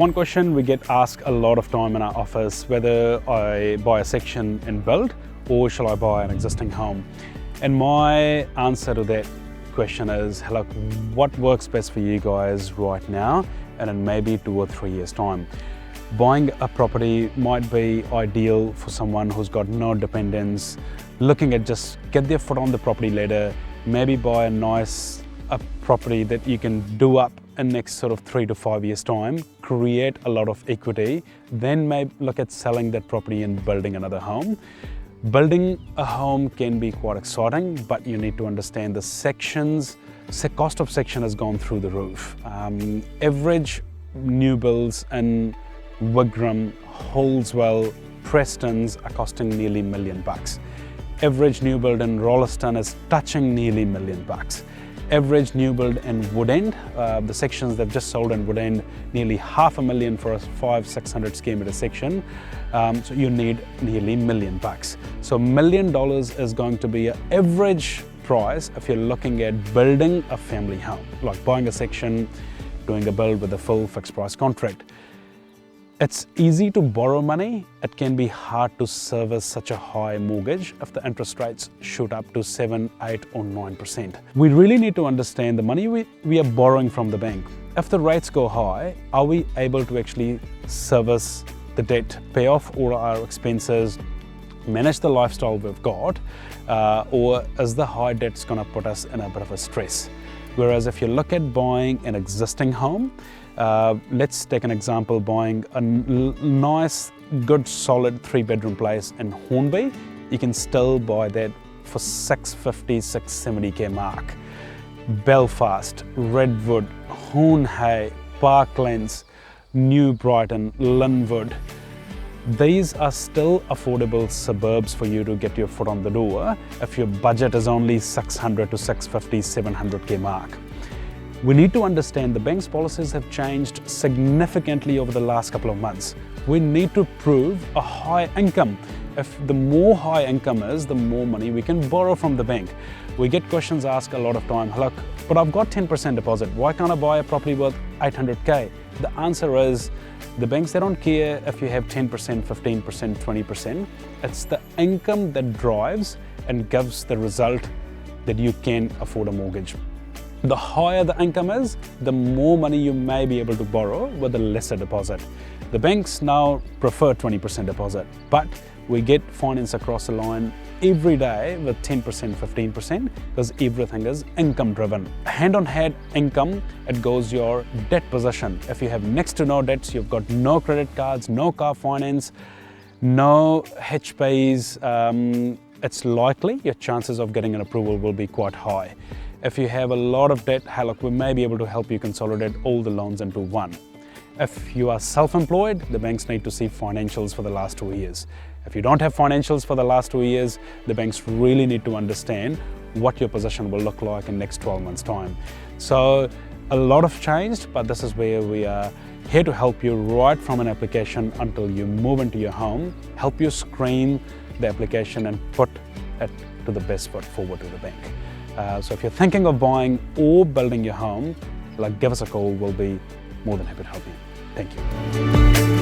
One question we get asked a lot of time in our office, whether I buy a section and build or shall I buy an existing home? And my answer to that question is, look, what works best for you guys right now and in maybe 2 or 3 years time? Buying a property might be ideal for someone who's got no dependents, looking at just get their foot on the property ladder, maybe buy a property that you can do up in next sort of 3 to 5 years time, create a lot of equity, then maybe look at selling that property and building another home. Building a home can be quite exciting, but you need to understand the cost of section has gone through the roof. Average new builds in Wigram, Holswell, Prestons are costing nearly $1 million. Average new build in Rolleston is touching nearly $1 million. Average new build in Woodend, the sections they've just sold in Woodend, nearly $500,000 for a 500-600 square meter section. So you need nearly $1 million. So $1 million is going to be an average price if you're looking at building a family home, like buying a section, doing a build with a full fixed price contract. It's easy to borrow money. It can be hard to service such a high mortgage if the interest rates shoot up to 7, 8 or 9%. We really need to understand the money we are borrowing from the bank. If the rates go high, are we able to actually service the debt, pay off all our expenses, manage the lifestyle we've got, or is the high debt's gonna put us in a bit of a stress? Whereas if you look at buying an existing home, let's take an example, buying a nice, good, solid 3-bedroom place in Hornby, you can still buy that for 650, 670k mark. Belfast, Redwood, Hornhay, Parklands, New Brighton, Linwood, these are still affordable suburbs for you to get your foot on the door if your budget is only 600 to 650, 700k mark. We need to understand the bank's policies have changed significantly over the last couple of months. We need to prove a high income. If the more high income is, the more money we can borrow from the bank. We get questions asked a lot of time, look, but I've got 10% deposit. Why can't I buy a property worth 800k? The answer is, the banks, they don't care if you have 10%, 15%, 20%. It's the income that drives and gives the result that you can afford a mortgage. The higher the income is, the more money you may be able to borrow with a lesser deposit. The banks now prefer 20% deposit, but we get finance across the line every day with 10%, 15%, because everything is income driven. Hand on head income, it goes your debt position. If you have next to no debts, you've got no credit cards, no car finance, no HPAs, it's likely your chances of getting an approval will be quite high. If you have a lot of debt, hey, look, we may be able to help you consolidate all the loans into one. If you are self-employed, the banks need to see financials for the last 2 years. If you don't have financials for the last 2 years, the banks really need to understand what your position will look like in the next 12 months' time. So a lot have changed, but this is where we are here to help you right from an application until you move into your home, help you screen the application and put it to the best foot forward to the bank. So if you're thinking of buying or building your home, give us a call. We'll be more than happy to help you. Thank you.